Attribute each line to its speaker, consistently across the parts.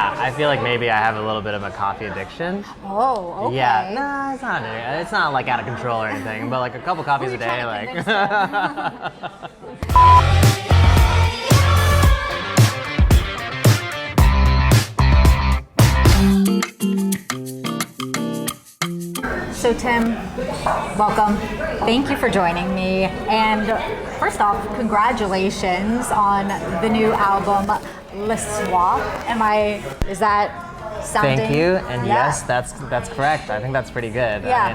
Speaker 1: Yeah, I feel like maybe I have a little bit of a coffee addiction.
Speaker 2: Oh, okay.
Speaker 1: Yeah, no, it's not. It's not like out of control or anything, but like a couple coffees a day, like.
Speaker 2: So Tim, welcome. Thank you for joining me. And first off, congratulations on the new album, Le Soir. Is that sounding?
Speaker 1: Thank you, and yes, that's correct. I think that's pretty good.
Speaker 2: Yeah.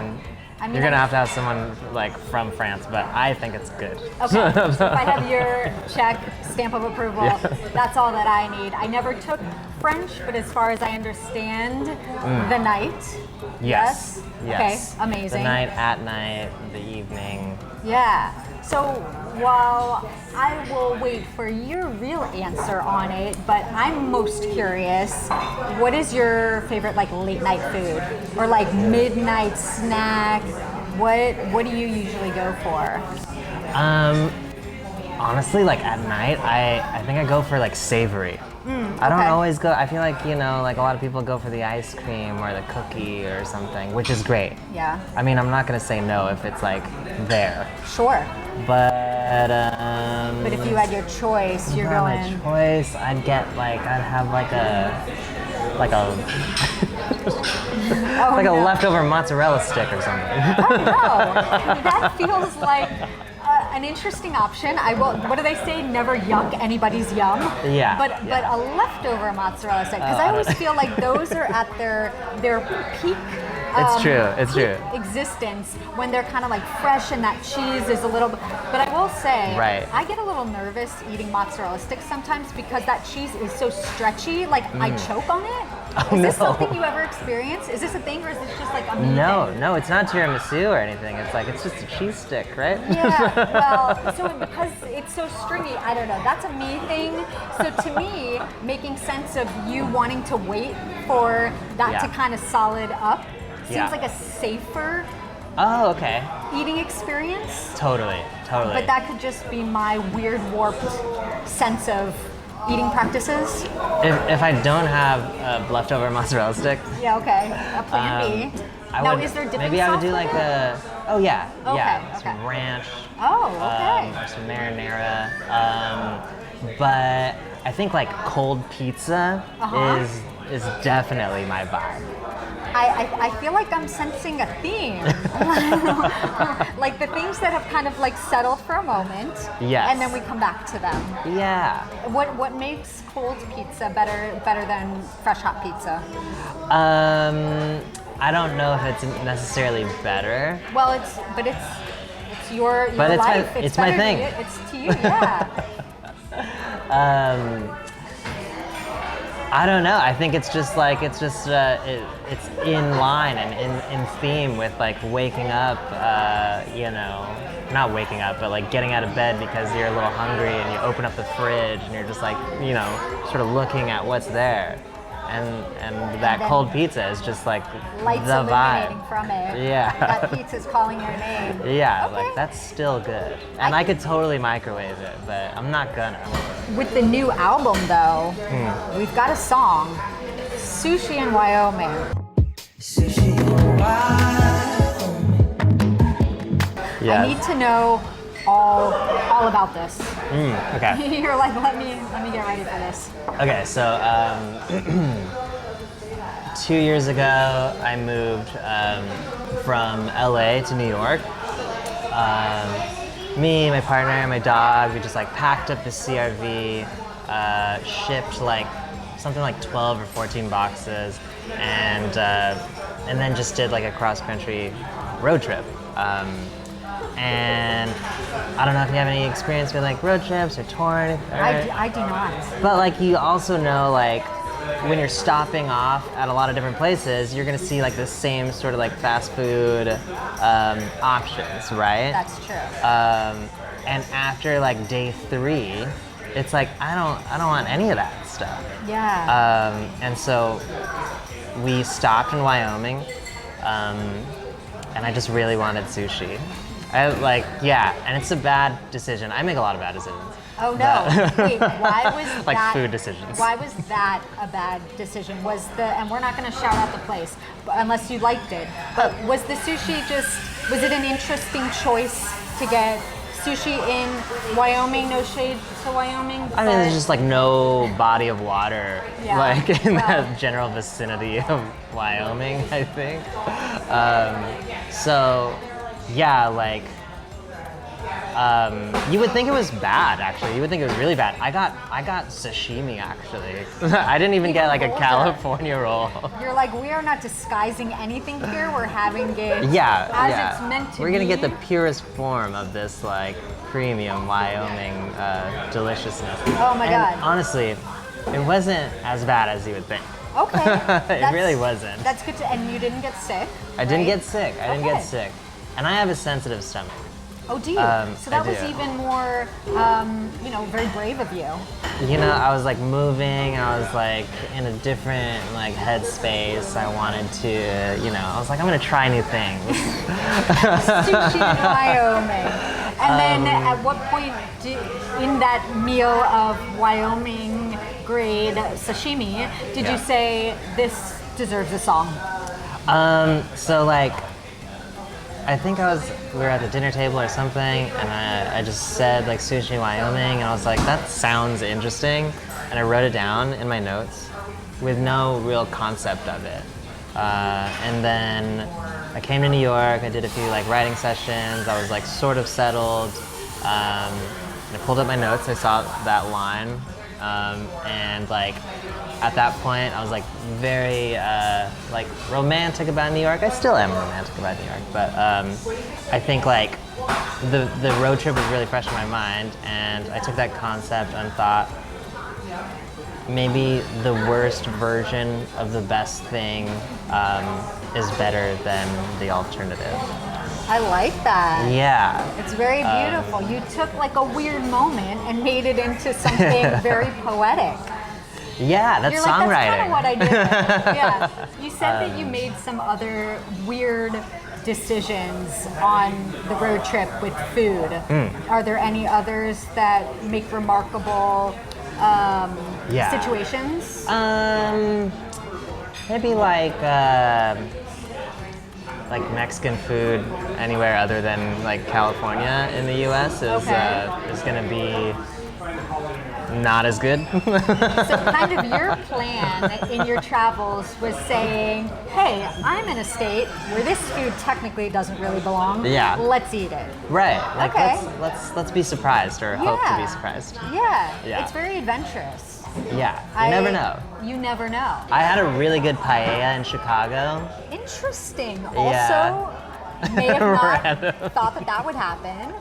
Speaker 1: I mean, you're gonna have to have someone like from France, but I think it's good.
Speaker 2: Okay, so if I have your check, stamp of approval, that's all that I need. I never took French, but as far as I understand, the night.
Speaker 1: Yes.
Speaker 2: Okay, amazing.
Speaker 1: The night, at night, the evening.
Speaker 2: Yeah. So while I will wait for your real answer on it, but I'm most curious, what is your favorite like late night food or like midnight snack? What do you usually go for?
Speaker 1: Honestly, like at night, I think I go for like savory. I don't always go. I feel like like a lot of people go for the ice cream or the cookie or something, which is great.
Speaker 2: Yeah.
Speaker 1: I mean, I'm not gonna say no if it's like there.
Speaker 2: Sure.
Speaker 1: But
Speaker 2: if you had your choice, you're going.
Speaker 1: My choice, I'd have like a a leftover mozzarella stick or something.
Speaker 2: Oh no, that feels like an interesting option. What do they say? Never yuck anybody's yum.
Speaker 1: Yeah.
Speaker 2: But a leftover mozzarella stick, because I always feel like those are at their peak.
Speaker 1: It's true.
Speaker 2: Existence when they're kind of like fresh and that cheese is a little bit. But I will say, I get a little nervous eating mozzarella sticks sometimes because that cheese is so stretchy. Like I choke on it. Is this something you ever experience? Is this a thing, or is this just like a me thing?
Speaker 1: No, it's not tiramisu or anything. It's just a cheese stick, right?
Speaker 2: Yeah, well, so because it's so stringy, I don't know. That's a me thing. So to me, making sense of you wanting to wait for that to kind of solid up seems like a safer eating experience.
Speaker 1: Totally.
Speaker 2: But that could just be my weird warped sense of eating practices.
Speaker 1: If I don't have a leftover mozzarella stick.
Speaker 2: Yeah, okay. A plan B. Is there dipping
Speaker 1: maybe I would do like some ranch.
Speaker 2: Oh, okay.
Speaker 1: Or some marinara. But I think like cold pizza is definitely my vibe.
Speaker 2: I feel like I'm sensing a theme. Like the things that have kind of like settled for a moment.
Speaker 1: Yes.
Speaker 2: And then we come back to them.
Speaker 1: Yeah.
Speaker 2: What makes cold pizza better than fresh hot pizza?
Speaker 1: I don't know if it's necessarily better.
Speaker 2: Well, it's your life.
Speaker 1: It's my thing.
Speaker 2: It's to you, yeah.
Speaker 1: I don't know. I think it's just it's in line and in theme with like waking up. Not waking up, but like getting out of bed because you're a little hungry and you open up the fridge and you're just like sort of looking at what's there. And that cold pizza is just like
Speaker 2: lights
Speaker 1: the
Speaker 2: illuminating
Speaker 1: vibe.
Speaker 2: from it.
Speaker 1: Yeah.
Speaker 2: That pizza's calling your name.
Speaker 1: Yeah,
Speaker 2: okay.
Speaker 1: like that's still good. And I could totally microwave it, but I'm not gonna.
Speaker 2: With the new album though, we've got a song, Sushi in Wyoming. Sushi in Wyoming.
Speaker 1: Yes.
Speaker 2: I need to know all about this.
Speaker 1: Okay.
Speaker 2: You're like, let me get ready for this.
Speaker 1: Okay, so 2 years ago, I moved from LA to New York. Me, my partner, and my dog, we just like packed up the CRV, shipped like something like 12 or 14 boxes, and then just did like a cross-country road trip. And I don't know if you have any experience with like road trips or touring.
Speaker 2: I do not.
Speaker 1: But like you also know like when you're stopping off at a lot of different places, you're gonna see like the same sort of like fast food options, right?
Speaker 2: That's true.
Speaker 1: And after like day 3, it's like I don't want any of that stuff.
Speaker 2: Yeah.
Speaker 1: And so we stopped in Wyoming, and I just really wanted sushi. And it's a bad decision. I make a lot of bad decisions.
Speaker 2: Oh no! Wait, why was
Speaker 1: like
Speaker 2: that?
Speaker 1: food decisions.
Speaker 2: Why was that a bad decision? And we're not going to shout out the place unless you liked it. But was the sushi was it an interesting choice to get sushi in Wyoming? No shade to Wyoming.
Speaker 1: I mean, there's just like no body of water like in the general vicinity of Wyoming, I think. So yeah, like you would think it was bad, actually. You would think it was really bad. I got sashimi, actually. I didn't even get like a California roll.
Speaker 2: You're like, we are not disguising anything here. We're having it
Speaker 1: as
Speaker 2: it's meant to
Speaker 1: We're gonna
Speaker 2: be.
Speaker 1: get the purest form of this like premium Wyoming deliciousness.
Speaker 2: Oh my God.
Speaker 1: Honestly, it wasn't as bad as you would think.
Speaker 2: Okay.
Speaker 1: It really wasn't.
Speaker 2: That's good and you didn't get sick?
Speaker 1: I didn't get sick. I didn't get sick. And I have a sensitive stomach.
Speaker 2: Oh, do you? So that was even more, very brave of you.
Speaker 1: You know, I was like moving, I was like in a different like headspace. I wanted to, I was like, I'm gonna try new things.
Speaker 2: Sushi in Wyoming. And then at what point in that meal of Wyoming grade sashimi did you say this deserves a song?
Speaker 1: So like, I think we were at the dinner table or something, and I just said like sushi Wyoming, and I was like, that sounds interesting, and I wrote it down in my notes with no real concept of it. And then I came to New York, I did a few like writing sessions, I was like sort of settled, and I pulled up my notes, I saw that line, and like at that point I was like very like romantic about New York. I still am romantic about New York, but I think like the road trip was really fresh in my mind, and I took that concept and thought maybe the worst version of the best thing is better than the alternative.
Speaker 2: I like that.
Speaker 1: Yeah.
Speaker 2: It's very beautiful. You took like a weird moment and made it into something very poetic.
Speaker 1: Yeah, that's
Speaker 2: You're
Speaker 1: songwriting.
Speaker 2: Like, that's kind of what I did. Yeah. You said that you made some other weird decisions on the road trip with food. Are there any others that make remarkable situations?
Speaker 1: Maybe like Mexican food anywhere other than like California in the U.S. is going to be not as good.
Speaker 2: So kind of your plan in your travels was saying, hey, I'm in a state where this food technically doesn't really belong.
Speaker 1: Yeah.
Speaker 2: Let's eat it.
Speaker 1: Right. Like
Speaker 2: Okay.
Speaker 1: let's be surprised or hope to be surprised.
Speaker 2: Yeah. It's very adventurous.
Speaker 1: Yeah. You never know.
Speaker 2: You never know.
Speaker 1: I had a really good paella in Chicago.
Speaker 2: Interesting.
Speaker 1: Yeah.
Speaker 2: Also, may have not thought that would happen.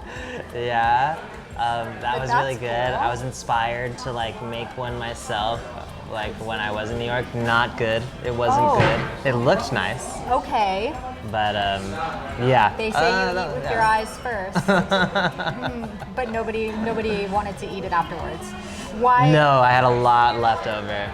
Speaker 1: Yeah. That was really
Speaker 2: that's
Speaker 1: good.
Speaker 2: cool.
Speaker 1: I was inspired to like make one myself, like when I was in New York. Not good. It wasn't good. It looked nice,
Speaker 2: Okay.
Speaker 1: but yeah.
Speaker 2: They say you eat with your eyes first, but nobody wanted to eat it afterwards. Why?
Speaker 1: No, I had a lot left over.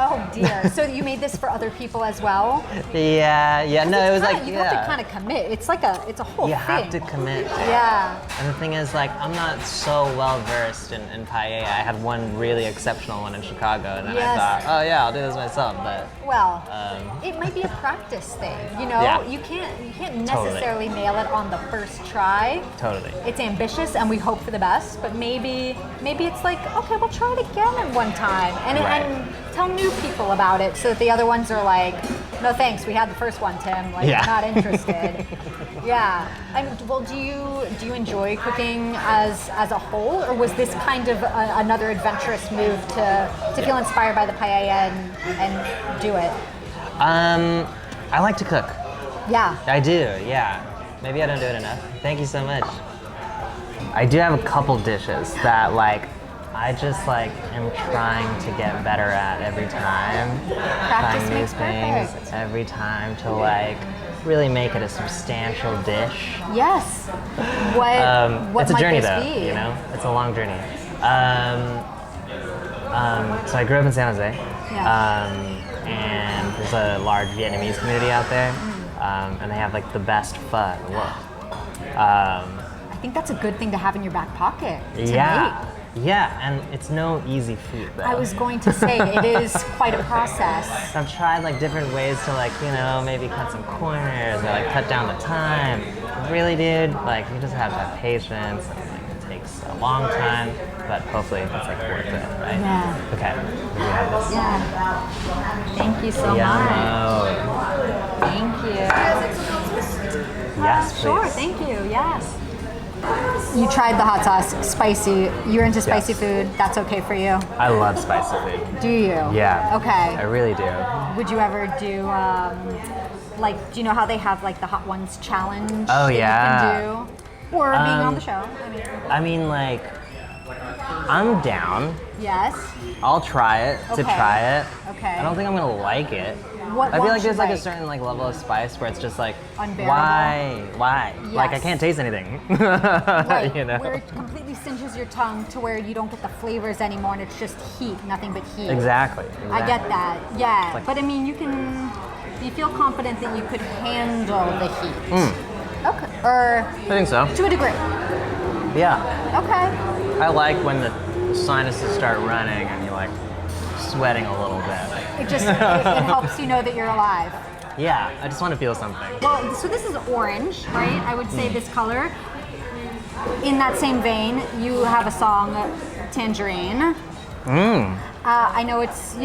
Speaker 2: Oh dear. So you made this for other people as well?
Speaker 1: Yeah. No, it was like
Speaker 2: you have to kind of commit. It's a whole thing.
Speaker 1: You have to commit.
Speaker 2: Yeah.
Speaker 1: And the thing is, like, I'm not so well versed in paella. I had one really exceptional one in Chicago, and then I thought, oh yeah, I'll do this myself. But
Speaker 2: well, it might be a practice thing. You know,
Speaker 1: Yeah.
Speaker 2: you can't necessarily nail it on the first try.
Speaker 1: Totally.
Speaker 2: It's ambitious, and we hope for the best. But maybe it's like, okay, we'll try it again at one time, and tell new people about it, so that the other ones are like, no thanks, we had the first one, Tim. Like, not interested. Yeah. Well, do you enjoy cooking as a whole, or was this kind of another adventurous move to feel inspired by the paella and do it?
Speaker 1: I like to cook.
Speaker 2: Yeah.
Speaker 1: I do. Yeah. Maybe I don't do it enough. Thank you so much. I do have a couple dishes that like I just like am trying to get better at every time.
Speaker 2: Practice
Speaker 1: Trying new
Speaker 2: makes
Speaker 1: things
Speaker 2: perfect.
Speaker 1: every time to like really make it a substantial dish.
Speaker 2: Yes. What
Speaker 1: it's a
Speaker 2: might
Speaker 1: journey
Speaker 2: this
Speaker 1: though,
Speaker 2: be?
Speaker 1: you know? It's a long journey. So I grew up in San Jose.
Speaker 2: Yeah.
Speaker 1: And there's a large Vietnamese community out there. And they have like the best pho in the world.
Speaker 2: I think that's a good thing to have in your back pocket. To make.
Speaker 1: Yeah, and it's no easy feat though.
Speaker 2: I was going to say, it is quite a process.
Speaker 1: So I've tried like different ways to like, you know, maybe cut some corners or like cut down the time. Really, dude, like you just have to have patience and like it takes a long time, but hopefully it's like worth it, right?
Speaker 2: Yeah.
Speaker 1: Okay, we have this.
Speaker 2: Yeah. Thank you so
Speaker 1: Yeah,
Speaker 2: much. Thank you.
Speaker 1: yes, please.
Speaker 2: Sure, thank you. Yes. You tried the hot sauce, spicy. You're into spicy
Speaker 1: Yes.
Speaker 2: food. That's okay for you.
Speaker 1: I love spicy food.
Speaker 2: Do you?
Speaker 1: Yeah.
Speaker 2: Okay.
Speaker 1: I really do.
Speaker 2: Would you ever do, like, do you know how they have like the Hot Ones challenge?
Speaker 1: Oh,
Speaker 2: that
Speaker 1: yeah.
Speaker 2: You can do? Or being on the show.
Speaker 1: I mean, like, I'm down.
Speaker 2: Yes.
Speaker 1: I'll try it to
Speaker 2: Okay.
Speaker 1: try it.
Speaker 2: Okay.
Speaker 1: I don't think I'm gonna like it.
Speaker 2: What
Speaker 1: I feel
Speaker 2: won't
Speaker 1: like there's
Speaker 2: you
Speaker 1: like a
Speaker 2: like?
Speaker 1: certain like level of spice where it's just like,
Speaker 2: Unbearable.
Speaker 1: why? Like I
Speaker 2: Yes.
Speaker 1: can't taste anything.
Speaker 2: Right.
Speaker 1: You know?
Speaker 2: Where it completely singes your tongue to where you don't get the flavors anymore and it's just heat, nothing but heat.
Speaker 1: Exactly.
Speaker 2: I get that. Yeah.
Speaker 1: like-
Speaker 2: But I mean, you feel confident that you could handle the heat. Okay. Or
Speaker 1: I think so.
Speaker 2: to a degree.
Speaker 1: Yeah.
Speaker 2: Okay.
Speaker 1: I like when the sinuses start running and you're like sweating a little bit.
Speaker 2: It just it helps you know that you're alive.
Speaker 1: Yeah, I just want to feel something.
Speaker 2: Well, so this is orange, right? I would say this color. In that same vein, you have a song, Tangerine. I know it's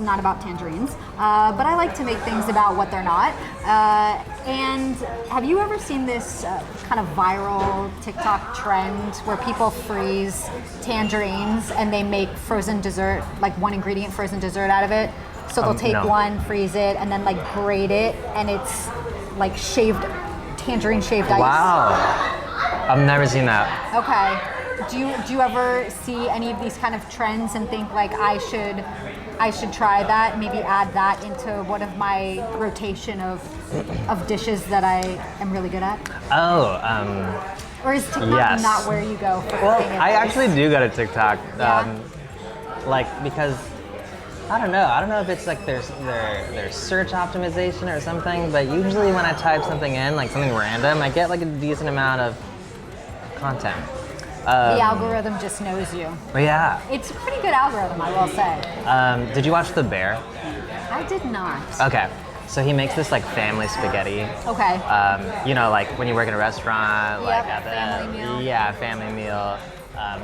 Speaker 2: not about tangerines, but I like to make things about what they're not. And have you ever seen this kind of viral TikTok trend where people freeze tangerines and they make frozen dessert, like one ingredient frozen dessert out of it? So they'll take
Speaker 1: no.
Speaker 2: one, freeze it, and then like grate it, and it's like tangerine shaved ice.
Speaker 1: Wow. I've never seen that.
Speaker 2: Okay. Do you ever see any of these kind of trends and think like I should try that, maybe add that into one of my rotation of dishes that I am really good at?
Speaker 1: Oh,
Speaker 2: Or is TikTok
Speaker 1: Yes.
Speaker 2: not where you go for
Speaker 1: well,
Speaker 2: cooking
Speaker 1: I
Speaker 2: advice?
Speaker 1: actually do go to TikTok.
Speaker 2: Yeah?
Speaker 1: Because I don't know if it's like their search optimization or something, but usually when I type something in, like something random, I get like a decent amount of content.
Speaker 2: The algorithm just knows you.
Speaker 1: But yeah.
Speaker 2: It's a pretty good algorithm, I will say.
Speaker 1: Did you watch The Bear?
Speaker 2: I did not.
Speaker 1: Okay. So he makes this like family spaghetti.
Speaker 2: Okay.
Speaker 1: You know, like when you work in a restaurant, like
Speaker 2: Yep,
Speaker 1: at the
Speaker 2: family meal.
Speaker 1: Yeah, family meal.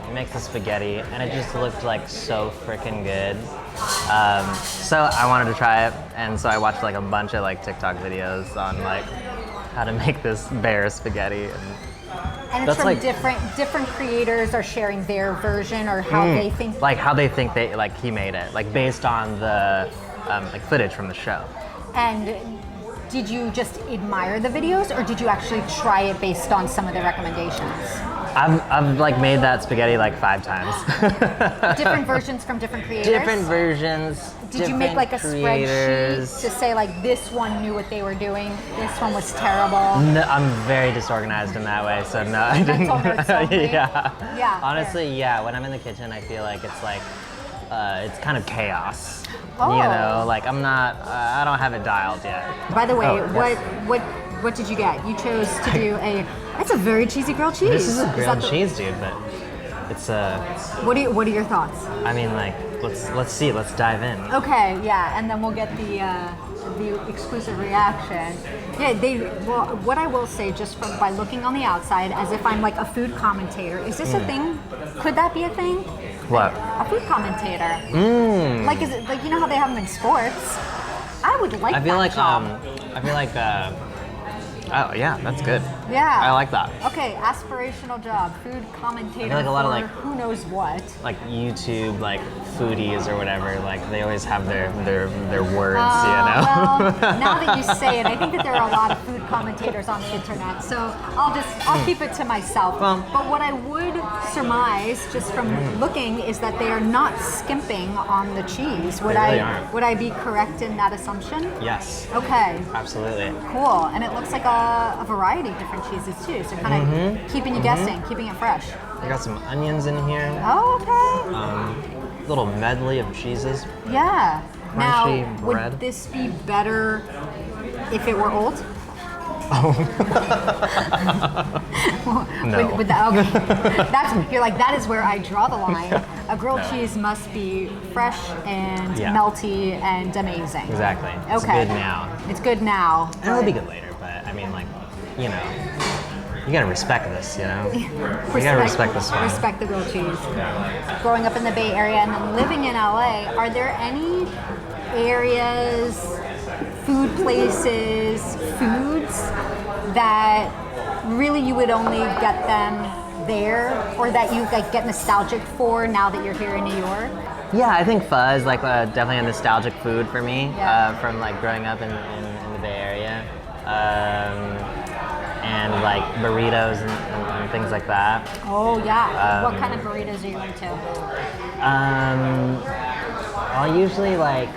Speaker 1: He makes the spaghetti, and it just looked like so freaking good. So I wanted to try it, and so I watched like a bunch of like TikTok videos on like how to make this bear spaghetti.
Speaker 2: And it's
Speaker 1: that's
Speaker 2: from
Speaker 1: like-
Speaker 2: different creators are sharing their version or how they think.
Speaker 1: Like how they think he made it, like based on the like footage from the show.
Speaker 2: And did you just admire the videos, or did you actually try it based on some of the recommendations?
Speaker 1: I've like made that spaghetti like 5 times.
Speaker 2: Different versions from different creators?
Speaker 1: Different versions.
Speaker 2: Did you make like a
Speaker 1: creators.
Speaker 2: spreadsheet to say like this one knew what they were doing, this one was terrible?
Speaker 1: No, I'm very disorganized in that way, so no, I didn't.
Speaker 2: Mental notes only?
Speaker 1: Yeah.
Speaker 2: Yeah,
Speaker 1: Honestly, yeah. When I'm in the kitchen, I feel like it's it's kind of chaos.
Speaker 2: Oh.
Speaker 1: You know, like I don't have it dialed yet.
Speaker 2: By the way,
Speaker 1: Oh, yes.
Speaker 2: what did you get? You chose to do that's a very cheesy grilled cheese.
Speaker 1: This is a grilled
Speaker 2: that
Speaker 1: cheese, dude, but it's
Speaker 2: What are your thoughts?
Speaker 1: I mean, like, let's see, let's dive in.
Speaker 2: Okay, yeah, and then we'll get the exclusive reaction. Yeah, what I will say just by looking on the outside, as if I'm like a food commentator, is this a thing? Could that be a thing?
Speaker 1: What?
Speaker 2: A food commentator. Like, is it like you know how they have them in sports? I would like.
Speaker 1: I feel
Speaker 2: that
Speaker 1: like
Speaker 2: job.
Speaker 1: oh yeah, that's good.
Speaker 2: Yeah.
Speaker 1: I like that.
Speaker 2: Okay, aspirational job, food commentator.
Speaker 1: I feel like a lot of,
Speaker 2: for
Speaker 1: like-
Speaker 2: who knows what.
Speaker 1: Like YouTube, like foodies or whatever, like they always have their words,
Speaker 2: Well, now that you say it, I think that there are a lot of food commentators on the internet, so I'll keep it to myself.
Speaker 1: Well-
Speaker 2: But what I would surmise, just from looking, is that they are not skimping on the cheese. Would
Speaker 1: They really
Speaker 2: I
Speaker 1: aren't.
Speaker 2: would I be correct in that assumption?
Speaker 1: Yes,
Speaker 2: Okay.
Speaker 1: absolutely.
Speaker 2: Cool, and it looks like a variety of different cheeses too, so kind of keeping you guessing, keeping it fresh.
Speaker 1: I got some onions in here.
Speaker 2: Oh, okay.
Speaker 1: Little medley of cheeses.
Speaker 2: Yeah.
Speaker 1: Crunchy
Speaker 2: Now,
Speaker 1: bread.
Speaker 2: would this be better if it were old?
Speaker 1: No.
Speaker 2: Okay. You're like, that is where I draw the line. A grilled cheese must be fresh and melty and amazing.
Speaker 1: Exactly.
Speaker 2: Okay.
Speaker 1: It's good now.
Speaker 2: It's good now.
Speaker 1: And it'll be good later, but I mean, like, you know, you gotta respect this, you know? You gotta respect this one.
Speaker 2: Respect the grilled cheese. Growing up in the Bay Area and then living in LA, are there any areas, food places, foods that really you would only get them there, or that you like get nostalgic for now that you're here in New York?
Speaker 1: Yeah, I think pho is like definitely a nostalgic food for me from like growing up in the Bay Area. And like burritos and things like that.
Speaker 2: Oh yeah. What kind of burritos are you into?
Speaker 1: I'll usually like,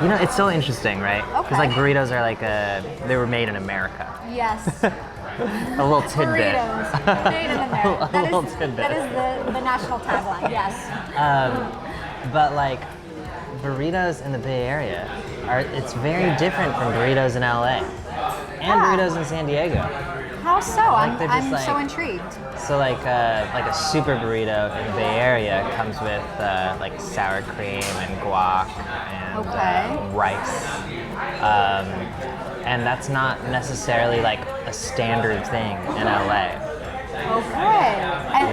Speaker 1: you know, it's so interesting, right? Because like burritos are like they were made in America.
Speaker 2: Yes.
Speaker 1: A little tidbit.
Speaker 2: Burritos made in America.
Speaker 1: A little tidbit.
Speaker 2: That is the national tagline. Yes.
Speaker 1: But like burritos in the Bay Area it's very different from burritos in LA and burritos in San Diego.
Speaker 2: How so?
Speaker 1: Like,
Speaker 2: I'm
Speaker 1: like,
Speaker 2: so intrigued.
Speaker 1: So like a super burrito in the Bay Area comes with like sour cream and guac and rice, and that's not necessarily like a standard thing in LA.
Speaker 2: Okay. And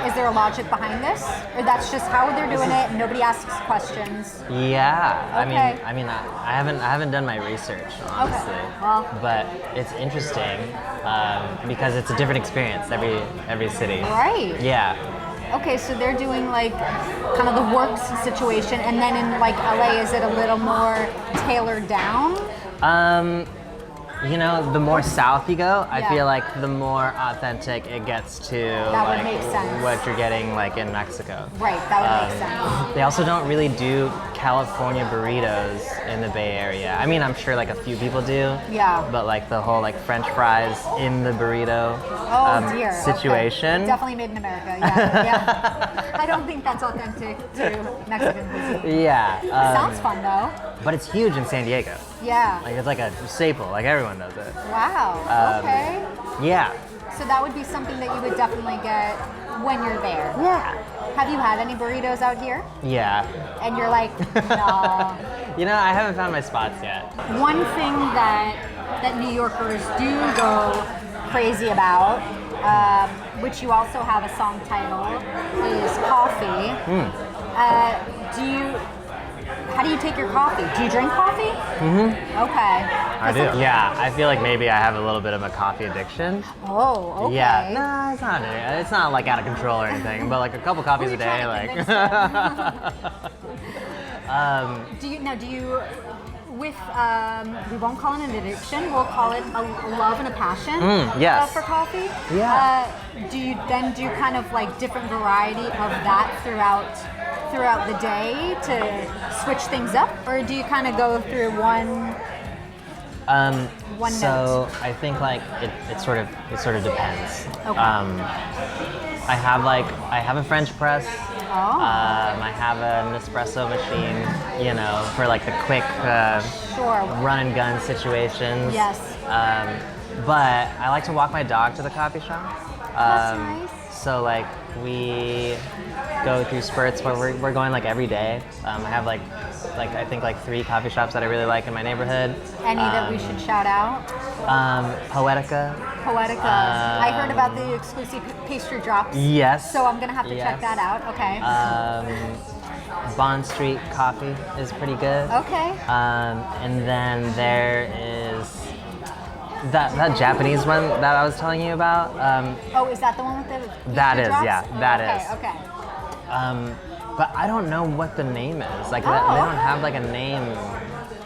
Speaker 2: is there a logic behind this, or that's just how they're doing it and nobody asks questions?
Speaker 1: Yeah.
Speaker 2: Okay.
Speaker 1: I mean, I haven't done my research, honestly.
Speaker 2: Okay. Well,
Speaker 1: but it's interesting because it's a different experience every city.
Speaker 2: Right.
Speaker 1: Yeah.
Speaker 2: Okay, so they're doing like kind of the works situation, and then in like LA, is it a little more tailored down?
Speaker 1: You know, the more south you go, I feel like the more authentic it gets to
Speaker 2: That would
Speaker 1: like
Speaker 2: make sense.
Speaker 1: what you're getting like in Mexico.
Speaker 2: Right, that would make sense.
Speaker 1: They also don't really do California burritos in the Bay Area. I mean, I'm sure like a few people do.
Speaker 2: Yeah.
Speaker 1: But like the whole like French fries in the burrito situation.
Speaker 2: Okay. Definitely made in America. Yeah. I don't think that's authentic to Mexican cuisine.
Speaker 1: Yeah.
Speaker 2: Sounds fun though.
Speaker 1: But it's huge in San Diego.
Speaker 2: Yeah.
Speaker 1: Like it's like a staple. Like everyone does it.
Speaker 2: Wow. Okay.
Speaker 1: Yeah.
Speaker 2: So that would be something that you would definitely get when you're there.
Speaker 1: Yeah.
Speaker 2: Have you had any burritos out here?
Speaker 1: Yeah.
Speaker 2: And you're like, no.
Speaker 1: You know, I haven't found my spots yet.
Speaker 2: One thing that New Yorkers do go crazy about, which you also have a song title, is coffee. How do you take your coffee? Do you drink coffee? Mm-hmm. Okay.
Speaker 1: I do. Yeah, I feel like maybe I have a little bit of a coffee addiction.
Speaker 2: Oh, okay.
Speaker 1: Yeah. No, it's not. It's not like out of control or anything, but like a couple coffees a day, like.
Speaker 2: Do you? With we won't call it an addiction. We'll call it a love and a passion.
Speaker 1: Yes.
Speaker 2: For coffee.
Speaker 1: Yeah.
Speaker 2: Do you kind of like different variety of that throughout the day to switch things up, or do you kind of go through one
Speaker 1: so
Speaker 2: note?
Speaker 1: I think like it sort of depends.
Speaker 2: Okay.
Speaker 1: I have a French press.
Speaker 2: Oh.
Speaker 1: I have an espresso machine, you know, for like the quick run and gun situations.
Speaker 2: Yes.
Speaker 1: But I like to walk my dog to the coffee shop.
Speaker 2: That's nice.
Speaker 1: So like we go through spurts where we're going like every day. I have like I think like 3 coffee shops that I really like in my neighborhood.
Speaker 2: Any that we should shout out?
Speaker 1: Poetica.
Speaker 2: I heard about the exclusive pastry drops.
Speaker 1: Yes.
Speaker 2: So I'm gonna have to check that out. Okay.
Speaker 1: Bond Street Coffee is pretty good.
Speaker 2: Okay.
Speaker 1: And then there is that Japanese one that I was telling you about.
Speaker 2: Is that the one with the
Speaker 1: that is,
Speaker 2: drops?
Speaker 1: yeah, that is.
Speaker 2: Okay.
Speaker 1: But I don't know what the name is. Like they don't have like a name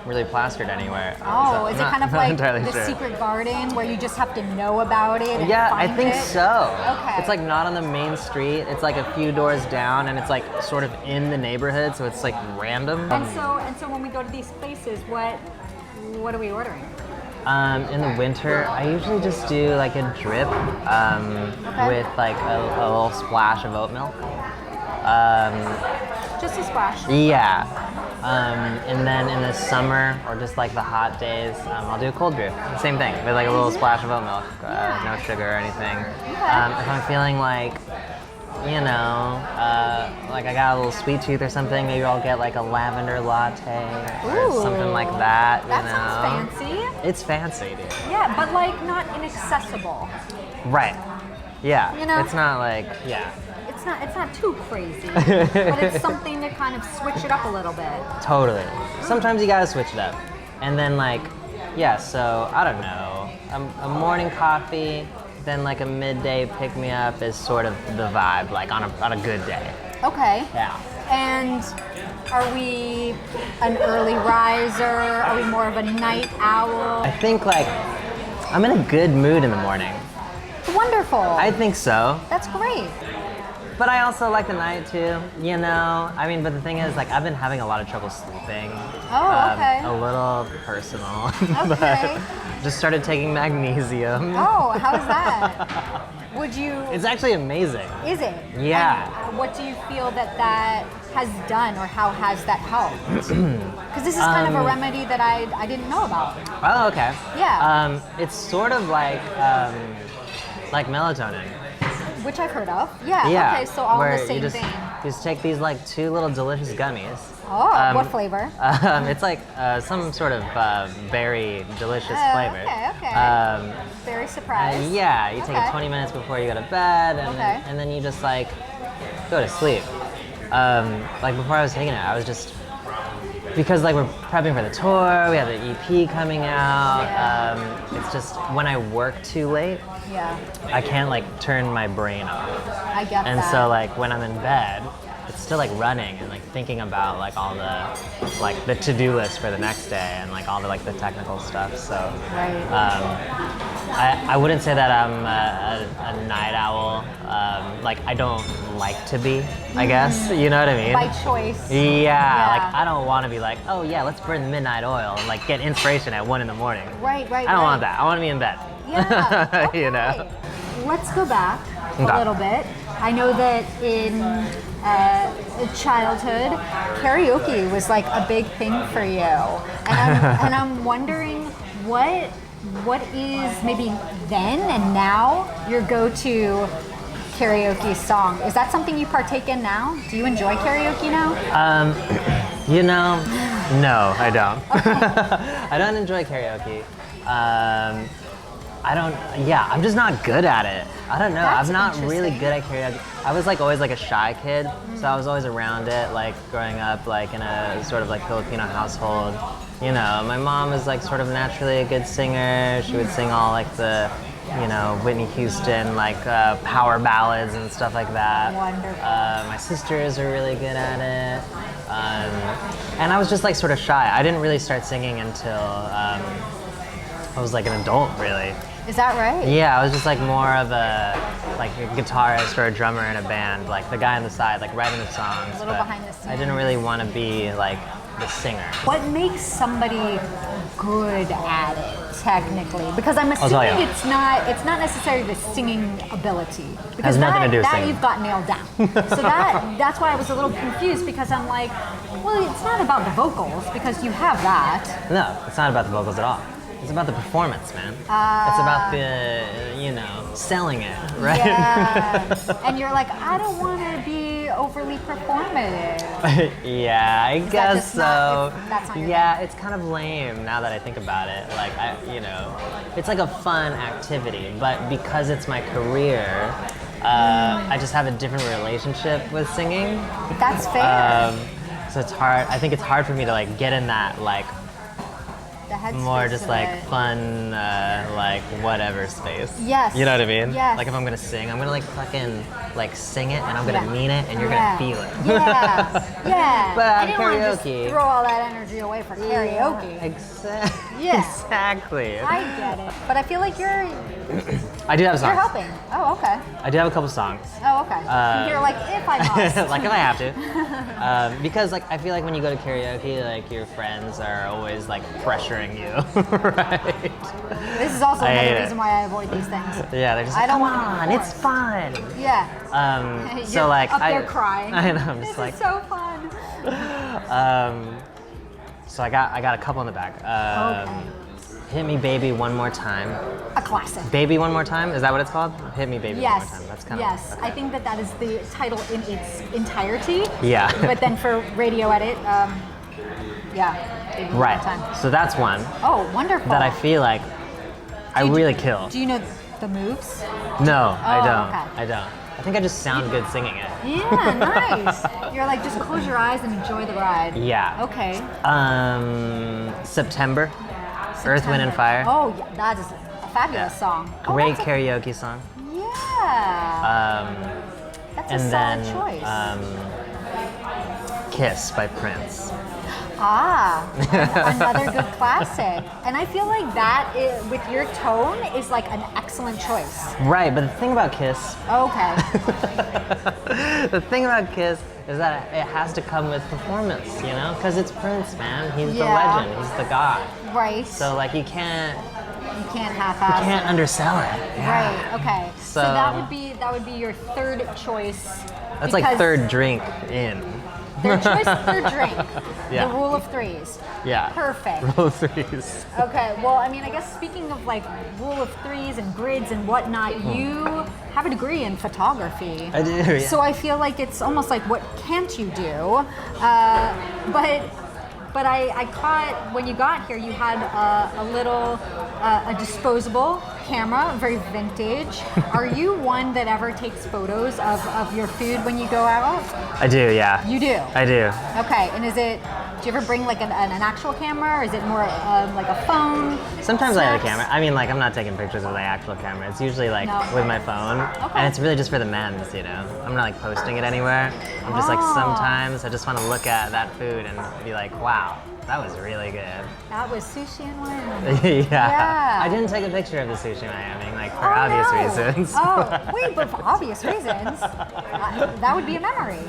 Speaker 1: really plastered anywhere.
Speaker 2: Oh, is it kind of like the
Speaker 1: sure.
Speaker 2: secret garden where you just have to know about it and
Speaker 1: Yeah,
Speaker 2: find
Speaker 1: I think
Speaker 2: it?
Speaker 1: so.
Speaker 2: Okay.
Speaker 1: It's like not on the main street. It's like a few doors down, and it's like sort of in the neighborhood, so it's like random.
Speaker 2: And so when we go to these places, what are we ordering?
Speaker 1: In the winter, I usually just do like a drip with like a little splash of oat milk.
Speaker 2: Just a splash.
Speaker 1: Yeah. And then in the summer or just like the hot days, I'll do a cold brew. Same thing with like a little splash of oat milk, no sugar or anything. If I'm feeling like, you know, like I got a little sweet tooth or something, maybe I'll get like a lavender latte or something like that.
Speaker 2: That sounds fancy.
Speaker 1: It's fancy, dude.
Speaker 2: Yeah, but like not inaccessible.
Speaker 1: Right. Yeah.
Speaker 2: You know?
Speaker 1: It's not like, yeah.
Speaker 2: It's not too crazy, but it's something to kind of switch it up a little bit.
Speaker 1: Totally. Sometimes you gotta switch it up. And then like, yeah, so I don't know, a morning coffee, then like a midday pick-me-up is sort of the vibe, like on a good day.
Speaker 2: Okay.
Speaker 1: Yeah.
Speaker 2: And are we an early riser? Are we more of a night owl?
Speaker 1: I think like, I'm in a good mood in the morning.
Speaker 2: Wonderful.
Speaker 1: I think so.
Speaker 2: That's great.
Speaker 1: But I also like the night too, you know? I mean, but the thing is, like, I've been having a lot of trouble sleeping.
Speaker 2: Oh, okay.
Speaker 1: A little personal.
Speaker 2: Okay.
Speaker 1: But just started taking magnesium.
Speaker 2: Oh, how is that? Would you...
Speaker 1: It's actually amazing.
Speaker 2: Is it?
Speaker 1: Yeah.
Speaker 2: And what do you feel that has done, or how has that helped? Because this is kind of a remedy that I didn't know about.
Speaker 1: Oh, okay.
Speaker 2: Yeah.
Speaker 1: It's sort of like melatonin.
Speaker 2: Which I've heard of. Yeah.
Speaker 1: Yeah.
Speaker 2: Okay, so all in the same
Speaker 1: you
Speaker 2: thing.
Speaker 1: just take these like 2 little delicious gummies.
Speaker 2: Oh, what flavor?
Speaker 1: It's like some sort of very delicious flavor.
Speaker 2: Okay. Very surprised.
Speaker 1: Yeah, you take
Speaker 2: Okay.
Speaker 1: it 20 minutes before you go to bed, and then you just like go to sleep. Like before I was taking it, I was just, because like we're prepping for the tour, we have the EP coming out. It's just when I work too late, I can't like turn my brain off.
Speaker 2: I get
Speaker 1: And
Speaker 2: that.
Speaker 1: so like when I'm in bed, it's still like running and like thinking about like all the to-do list for the next day and like all the technical stuff. So I wouldn't say that I'm a night owl. Like I don't like to be, I guess. You know what I mean?
Speaker 2: By choice.
Speaker 1: Yeah, like I don't want to be like, oh yeah, let's burn the midnight oil and like get inspiration at 1 a.m.
Speaker 2: Right.
Speaker 1: I don't want that. I want to be in bed.
Speaker 2: Yeah. Okay.
Speaker 1: You know?
Speaker 2: Let's go back a little bit. I know that in childhood, karaoke was like a big thing for you, and I'm wondering what is maybe then and now your go-to karaoke song? Is that something you partake in now? Do you enjoy karaoke now?
Speaker 1: You know, no, I don't. I don't enjoy karaoke. I'm just not good at it. I don't know.
Speaker 2: That's
Speaker 1: I'm not really
Speaker 2: interesting.
Speaker 1: good at karaoke. I was like always like a shy kid, so I was always around it, like growing up like in a sort of like Filipino household. You know, my mom is like sort of naturally a good singer. She would sing all like the, you know, Whitney Houston like power ballads and stuff like that.
Speaker 2: Wonderful.
Speaker 1: My sisters are really good at it. And I was just like sort of shy. I didn't really start singing until I was like an adult, really.
Speaker 2: Is that right?
Speaker 1: Yeah, I was just like more of a guitarist or a drummer in a band, like the guy on the side, like writing the songs.
Speaker 2: A little
Speaker 1: but
Speaker 2: behind the scenes.
Speaker 1: I didn't really want to be like the singer.
Speaker 2: What makes somebody good at it, technically? Because I'm
Speaker 1: I'll tell
Speaker 2: assuming
Speaker 1: you.
Speaker 2: it's not necessarily the singing ability. Because
Speaker 1: Has nothing to do with
Speaker 2: that
Speaker 1: singing.
Speaker 2: you've got nailed down. So that's why I was a little confused, because I'm like, well, it's not about the vocals, because you have that.
Speaker 1: No, it's not about the vocals at all. It's about the performance, man. It's about the, you know, selling it, right?
Speaker 2: Yeah. And you're like, I don't want to be overly performative.
Speaker 1: Yeah, I guess so.
Speaker 2: That's not your
Speaker 1: Yeah, it's kind of lame now that I think about it. Like, it's like a fun activity, but because it's my career, I just have a different relationship with singing.
Speaker 2: That's fair.
Speaker 1: So it's hard. I think it's hard for me to like get in that like
Speaker 2: The headspace
Speaker 1: more just
Speaker 2: of
Speaker 1: like
Speaker 2: it.
Speaker 1: fun, like whatever space.
Speaker 2: Yes.
Speaker 1: You know what I mean?
Speaker 2: Yes.
Speaker 1: Like if I'm gonna sing, I'm gonna like fucking like sing it and I'm gonna
Speaker 2: Yeah.
Speaker 1: mean it and you're
Speaker 2: Yeah.
Speaker 1: gonna feel it.
Speaker 2: Yeah. Yeah.
Speaker 1: But
Speaker 2: I didn't want to just
Speaker 1: karaoke-
Speaker 2: throw all that energy away for karaoke.
Speaker 1: Exactly.
Speaker 2: Yeah.
Speaker 1: Exactly.
Speaker 2: I get it. But I feel like you're
Speaker 1: I do have songs.
Speaker 2: helping. Oh, okay.
Speaker 1: I do have a couple songs.
Speaker 2: Oh, okay. You're like, if I must.
Speaker 1: Like if I have to. Because like I feel like when you go to karaoke, like your friends are always like pressuring you, right?
Speaker 2: This is also
Speaker 1: I hate
Speaker 2: another
Speaker 1: it.
Speaker 2: reason why I avoid these things.
Speaker 1: Yeah, they're just
Speaker 2: I
Speaker 1: like,
Speaker 2: don't
Speaker 1: come
Speaker 2: want to
Speaker 1: on,
Speaker 2: be
Speaker 1: it's fun.
Speaker 2: Yeah.
Speaker 1: So
Speaker 2: You're
Speaker 1: like
Speaker 2: up there
Speaker 1: I
Speaker 2: crying.
Speaker 1: I know, I'm
Speaker 2: This
Speaker 1: just like
Speaker 2: is so fun.
Speaker 1: So I got a couple in the back.
Speaker 2: Okay.
Speaker 1: Hit Me Baby One More Time.
Speaker 2: A classic.
Speaker 1: Baby One More Time? Is that what it's called? Hit Me Baby One More Time. That's kind of
Speaker 2: yes.
Speaker 1: okay.
Speaker 2: I think that is the title in its entirety.
Speaker 1: Yeah.
Speaker 2: But then for radio edit, yeah. Baby One More
Speaker 1: Right.
Speaker 2: Time.
Speaker 1: So that's one
Speaker 2: Oh, wonderful.
Speaker 1: that I feel like I really kill.
Speaker 2: Do you know the moves?
Speaker 1: No, I
Speaker 2: Oh,
Speaker 1: don't.
Speaker 2: okay.
Speaker 1: I don't. I think I just sound good singing it.
Speaker 2: Yeah, nice. You're like, just close your eyes and enjoy the ride.
Speaker 1: Yeah.
Speaker 2: Okay.
Speaker 1: September. Earth, Wind, and Fire.
Speaker 2: Oh, yeah, that is a fabulous song. Oh,
Speaker 1: Great
Speaker 2: that's
Speaker 1: karaoke song.
Speaker 2: Yeah. That's a
Speaker 1: And
Speaker 2: solid
Speaker 1: then
Speaker 2: choice.
Speaker 1: Kiss by Prince.
Speaker 2: Ah, another good classic. And I feel like that, with your tone, is like an excellent choice.
Speaker 1: Right, but the thing about Kiss,
Speaker 2: Okay.
Speaker 1: the thing about Kiss is that it has to come with performance, you know? Because it's Prince, man. He's the
Speaker 2: Yeah.
Speaker 1: legend. He's the god.
Speaker 2: Right.
Speaker 1: So like you can't
Speaker 2: half-ass.
Speaker 1: can't undersell it. Yeah.
Speaker 2: Right. Okay. So that would be your third choice.
Speaker 1: That's like third drink in.
Speaker 2: Third choice, third drink.
Speaker 1: Yeah.
Speaker 2: The rule of threes.
Speaker 1: Yeah.
Speaker 2: Perfect.
Speaker 1: Rule of threes.
Speaker 2: Okay, well, I mean, I guess speaking of like rule of threes and grids and whatnot, you have a degree in photography.
Speaker 1: I do, yeah.
Speaker 2: So I feel like it's almost like, what can't you do? But I caught, when you got here, you had a disposable camera, very vintage. Are you one that ever takes photos of your food when you go out?
Speaker 1: I do, yeah.
Speaker 2: You do?
Speaker 1: I do.
Speaker 2: Okay, and do you ever bring like an actual camera, or is it more like a phone?
Speaker 1: Sometimes I have a
Speaker 2: Snaps?
Speaker 1: camera. I mean, like, I'm not taking pictures with my actual camera. It's usually like
Speaker 2: No.
Speaker 1: with my phone.
Speaker 2: Okay.
Speaker 1: And it's really just for the men's, you know? I'm not like posting it anywhere. I'm just like,
Speaker 2: Oh.
Speaker 1: sometimes I just want to look at that food and be like, wow, that was really good.
Speaker 2: That was sushi in Wyoming.
Speaker 1: Yeah. I didn't take a picture of the sushi Miami, like for
Speaker 2: Oh,
Speaker 1: obvious
Speaker 2: no.
Speaker 1: reasons.
Speaker 2: Oh, wait, but for obvious reasons, that would be a memory.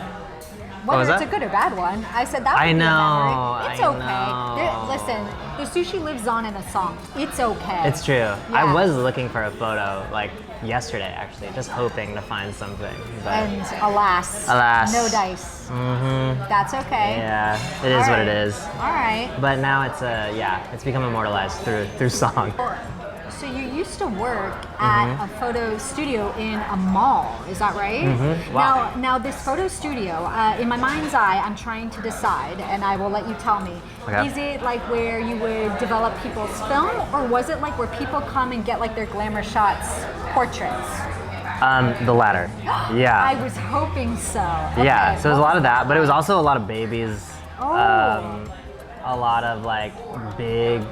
Speaker 1: What was
Speaker 2: Whether it's
Speaker 1: that?
Speaker 2: a good or bad one, I said that would
Speaker 1: I
Speaker 2: be
Speaker 1: know,
Speaker 2: a memory. It's
Speaker 1: I
Speaker 2: okay.
Speaker 1: know.
Speaker 2: Listen, the sushi lives on in a song. It's okay.
Speaker 1: It's true.
Speaker 2: Yeah.
Speaker 1: I was looking for a photo like yesterday, actually, just hoping to find something. But
Speaker 2: And alas, no dice.
Speaker 1: Mm-hmm.
Speaker 2: That's okay.
Speaker 1: Yeah, it is
Speaker 2: All
Speaker 1: what it
Speaker 2: right.
Speaker 1: is.
Speaker 2: All right.
Speaker 1: But now it's become immortalized through song.
Speaker 2: So you used to work at a photo studio in a mall, is that right?
Speaker 1: Wow.
Speaker 2: Now this photo studio, in my mind's eye, I'm trying to decide, and I will let you tell me.
Speaker 1: Okay.
Speaker 2: Is it like where you would develop people's film, or was it like where people come and get like their glamour shots, portraits?
Speaker 1: The latter. Yeah.
Speaker 2: I was hoping so.
Speaker 1: Yeah.
Speaker 2: Okay,
Speaker 1: So there's a
Speaker 2: what
Speaker 1: lot of
Speaker 2: was
Speaker 1: that, but it was also a lot of babies.
Speaker 2: Oh.
Speaker 1: A lot of like big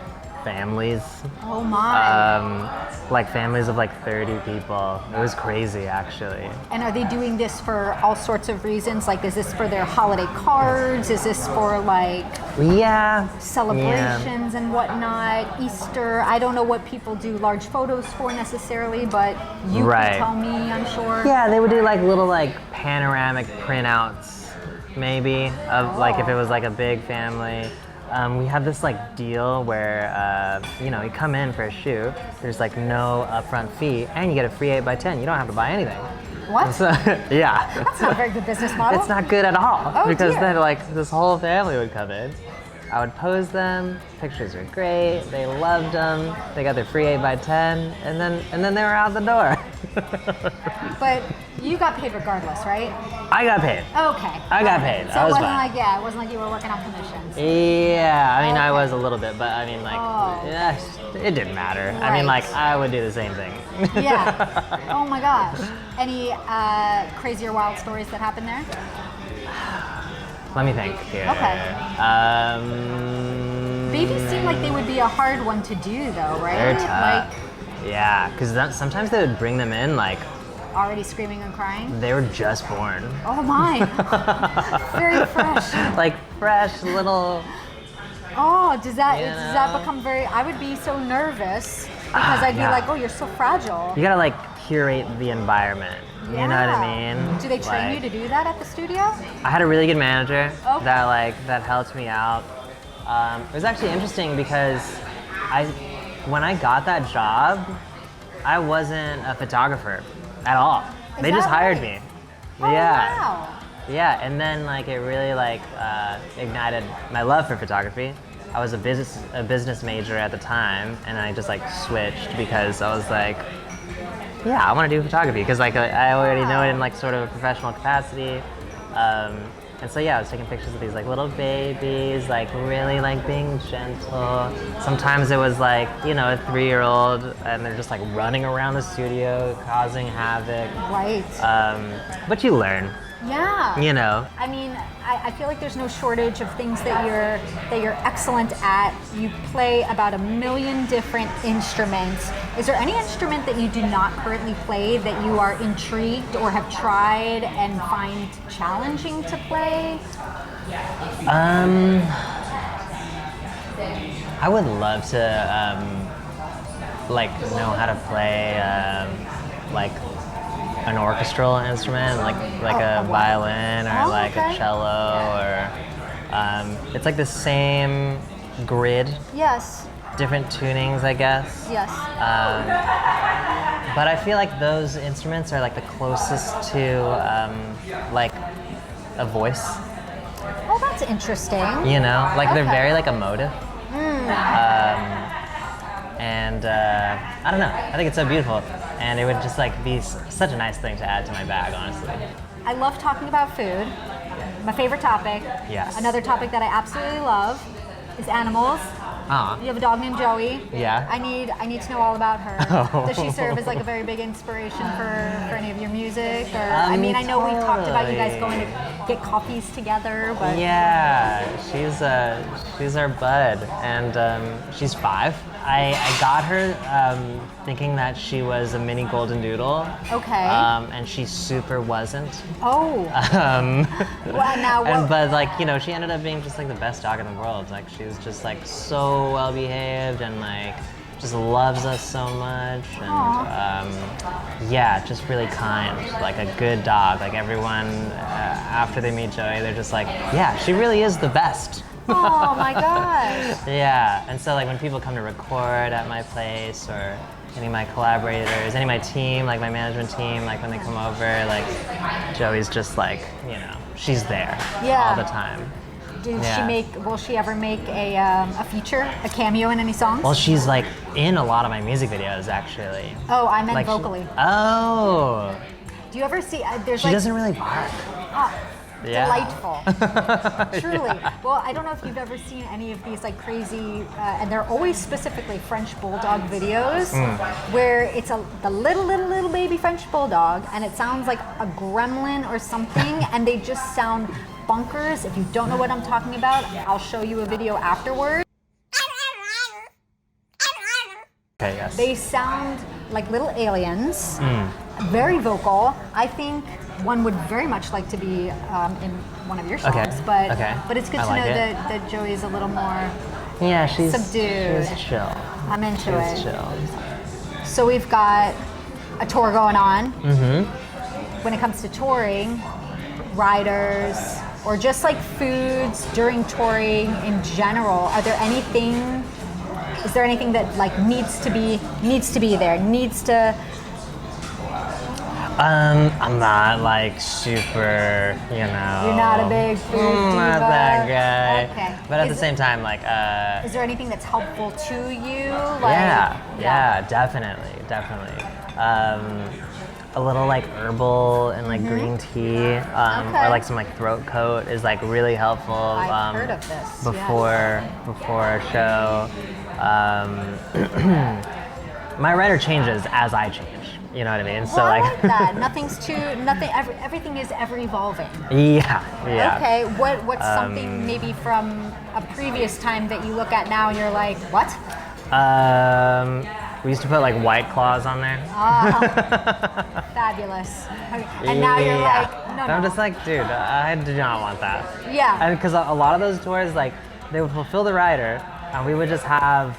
Speaker 1: families.
Speaker 2: Oh my.
Speaker 1: Like families of like 30 people. It was crazy, actually.
Speaker 2: And are they doing this for all sorts of reasons? Like, is this for their holiday cards? Is this for like
Speaker 1: Yeah.
Speaker 2: celebrations and whatnot? Easter? I don't know what people do large photos for necessarily, but you
Speaker 1: Right.
Speaker 2: can tell me, I'm sure.
Speaker 1: Yeah, they would do like little like panoramic printouts, maybe, of like if it was like a big family. We have this like deal where you come in for a shoot. There's like no upfront fee, and you get a free 8x10. You don't have to buy anything.
Speaker 2: What?
Speaker 1: So, yeah.
Speaker 2: That's not a very good business model.
Speaker 1: It's not good at all,
Speaker 2: Oh,
Speaker 1: because
Speaker 2: dear.
Speaker 1: then like this whole family would come in. I would pose them. Pictures were great. They loved them. They got their free 8x10, and then they were out the door.
Speaker 2: But you got paid regardless, right?
Speaker 1: I got paid.
Speaker 2: Okay.
Speaker 1: I got paid.
Speaker 2: So
Speaker 1: That
Speaker 2: it
Speaker 1: was
Speaker 2: wasn't
Speaker 1: fine.
Speaker 2: like, it wasn't like you were working on commissions.
Speaker 1: Yeah, I mean, I
Speaker 2: Okay.
Speaker 1: was a little bit, but I mean, like,
Speaker 2: Oh.
Speaker 1: yeah, it didn't matter. I mean,
Speaker 2: Right.
Speaker 1: like, I would do the same thing.
Speaker 2: Yeah. Oh my gosh. Any crazy or wild stories that happened there?
Speaker 1: Let me think here.
Speaker 2: Okay.
Speaker 1: Um,
Speaker 2: Babies seem like they would be a hard one to do, though, right?
Speaker 1: They're tough. Yeah, because sometimes they would bring them in like
Speaker 2: Like already screaming and crying.
Speaker 1: they were just born.
Speaker 2: Oh my. Very fresh.
Speaker 1: Like fresh little.
Speaker 2: Oh, does that
Speaker 1: You know?
Speaker 2: become very? I would be so nervous because I'd be
Speaker 1: Yeah.
Speaker 2: like, oh, you're so fragile.
Speaker 1: You gotta like curate the environment. You know what I mean?
Speaker 2: Do they train you to do that at the studio?
Speaker 1: I had a really good manager
Speaker 2: Okay.
Speaker 1: that helped me out. It was actually interesting because when I got that job, I wasn't a photographer at all.
Speaker 2: Is
Speaker 1: They just
Speaker 2: that
Speaker 1: hired
Speaker 2: right?
Speaker 1: me.
Speaker 2: Oh,
Speaker 1: Yeah.
Speaker 2: wow.
Speaker 1: Yeah, and then like it really like ignited my love for photography. I was a business major at the time, and I just like switched because I was like, yeah, I want to do photography because like I already know it in like sort of a professional capacity. And so yeah, I was taking pictures of these like little babies, like really like being gentle. Sometimes it was like, you know, a 3-year-old and they're just like running around the studio causing havoc.
Speaker 2: Right.
Speaker 1: But you learn.
Speaker 2: Yeah.
Speaker 1: You know.
Speaker 2: I mean, I feel like there's no shortage of things that you're excellent at. You play about 1 million different instruments. Is there any instrument that you do not currently play that you are intrigued or have tried and find challenging to play?
Speaker 1: I would love to like know how to play like an orchestral instrument, like a violin or like a cello, or it's like the same grid.
Speaker 2: Yes.
Speaker 1: Different tunings, I guess.
Speaker 2: Yes.
Speaker 1: But I feel like those instruments are like the closest to like a voice.
Speaker 2: Oh, that's interesting.
Speaker 1: You know, like they're
Speaker 2: Okay.
Speaker 1: very like emotive. And I don't know. I think it's so beautiful, and it would just like be such a nice thing to add to my bag, honestly.
Speaker 2: I love talking about food. My favorite topic.
Speaker 1: Yes.
Speaker 2: Another topic that I absolutely love is animals. You have a dog named Joey.
Speaker 1: Yeah.
Speaker 2: I need to know all about her.
Speaker 1: Oh.
Speaker 2: Does she serve as like a very big inspiration for any of your music? Or I mean, I know we talked about you guys going to get coffees together, but
Speaker 1: Yeah, she's our bud, and she's 5. I got her thinking that she was a mini golden doodle.
Speaker 2: Okay.
Speaker 1: And she super wasn't.
Speaker 2: Oh. Well, now what?
Speaker 1: But like, you know, she ended up being just like the best dog in the world. Like she was just like so well behaved and like just loves us so much, and yeah, just really kind, like a good dog. Like everyone after they meet Joey, they're just like, yeah, she really is the best.
Speaker 2: Oh my gosh.
Speaker 1: Yeah, and so like when people come to record at my place, or any of my collaborators, any of my team, like my management team, like when they come over, like Joey's just like, you know, she's there all the time.
Speaker 2: Will she ever make a feature, a cameo in any songs?
Speaker 1: Well, she's like in a lot of my music videos, actually.
Speaker 2: Oh, I meant
Speaker 1: Like
Speaker 2: vocally. Do you ever see, there's
Speaker 1: She
Speaker 2: like...
Speaker 1: doesn't really bark.
Speaker 2: Delightful. Truly. Well, I don't know if you've ever seen any of these like crazy, and they're always specifically French Bulldog videos, where it's the little baby French Bulldog, and it sounds like a gremlin or something, and they just sound bonkers. If you don't know what I'm talking about, I'll show you a video afterwards.
Speaker 1: Okay, yes.
Speaker 2: They sound like little aliens, very vocal. I think one would very much like to be in one of your songs, but it's good to know that Joey's a little more subdued.
Speaker 1: She's chill.
Speaker 2: I'm into it.
Speaker 1: She's chill.
Speaker 2: So we've got a tour going on. When it comes to touring, riders, or just like foods during touring in general, is there anything that like needs to be there,
Speaker 1: I'm not like super, you know.
Speaker 2: You're not a big food diva.
Speaker 1: Not that guy.
Speaker 2: Okay.
Speaker 1: But at the same time, like.
Speaker 2: Is there anything that's helpful to you?
Speaker 1: Yeah, definitely. A little like herbal and like green tea, or like some like throat coat is like really helpful.
Speaker 2: I've heard of this.
Speaker 1: Before a show. My rider changes as I change. You know what I mean?
Speaker 2: Well, I like that. Everything is ever evolving.
Speaker 1: Yeah.
Speaker 2: Okay. What's something maybe from a previous time that you look at now and you're like, what?
Speaker 1: We used to put like White Claws on there.
Speaker 2: Fabulous. And now you're like, no.
Speaker 1: I'm just like, dude, I do not want that.
Speaker 2: Yeah.
Speaker 1: And because a lot of those tours, like, they would fulfill the rider, and we would just have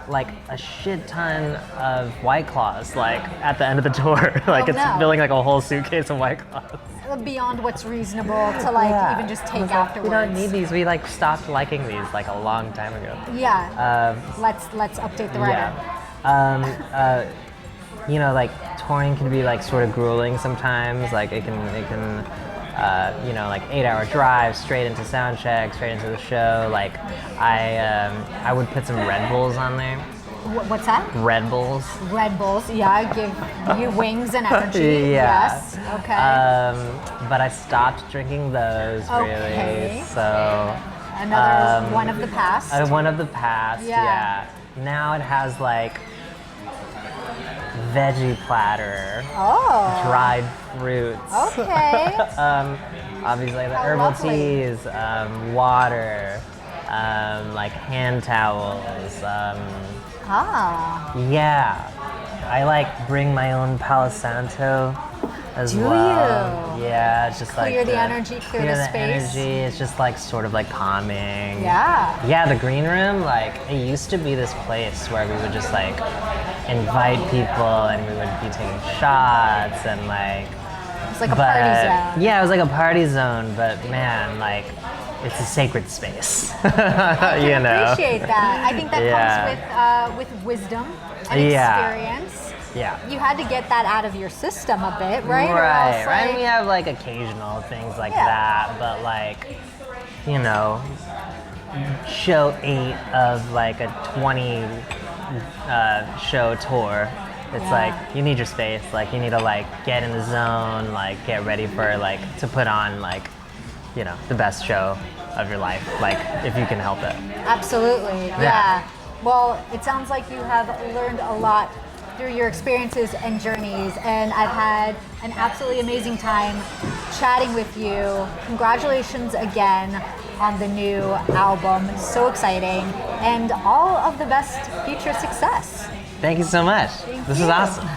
Speaker 1: like a shit ton of White Claws, like at the end of the tour. Like filling like a whole suitcase of White Claws.
Speaker 2: Beyond what's reasonable to like even just take afterwards.
Speaker 1: We don't need these. We like stopped liking these like a long time ago.
Speaker 2: Yeah. Let's update the rider.
Speaker 1: You know, like touring can be like sort of grueling sometimes. Like it can like 8-hour drive straight into sound check, straight into the show. Like I would put some Red Bulls on there.
Speaker 2: What's that?
Speaker 1: Red Bulls.
Speaker 2: Red Bulls, yeah, give you wings and energy.
Speaker 1: Yeah.
Speaker 2: Yes, okay.
Speaker 1: But I stopped drinking those
Speaker 2: Okay.
Speaker 1: really. So
Speaker 2: Another one of the past.
Speaker 1: one of the past. Yeah. Now it has like veggie platter,
Speaker 2: Oh.
Speaker 1: dried fruits.
Speaker 2: Okay.
Speaker 1: Obviously the
Speaker 2: How
Speaker 1: herbal
Speaker 2: lovely.
Speaker 1: teas, water, like hand towels. Yeah, I like bring my own Palo Santo as
Speaker 2: Do
Speaker 1: well.
Speaker 2: you?
Speaker 1: Yeah, it's just like
Speaker 2: Clear the energy, clear the space.
Speaker 1: energy. It's just like sort of like calming.
Speaker 2: Yeah.
Speaker 1: Yeah, the green room, like it used to be this place where we would just like invite people and we would be taking shots and like.
Speaker 2: It's like a party zone.
Speaker 1: Yeah, it was like a party zone, but man, like it's a sacred space.
Speaker 2: I
Speaker 1: you
Speaker 2: can
Speaker 1: know.
Speaker 2: appreciate that. I think that comes with wisdom and experience.
Speaker 1: Yeah.
Speaker 2: You had to get that out of your system a bit, right?
Speaker 1: Right. And we have like occasional things like that, but like, show 8 of like a 20 show tour. It's like you need your space. Like you need to like get in the zone, like get ready for like to put on like, the best show of your life. Like if you can help it.
Speaker 2: Absolutely. Yeah. Well, it sounds like you have learned a lot through your experiences and journeys, and I've had an absolutely amazing time chatting with you. Congratulations again on the new album. So exciting, and all of the best future success.
Speaker 1: Thank you so much. This is awesome.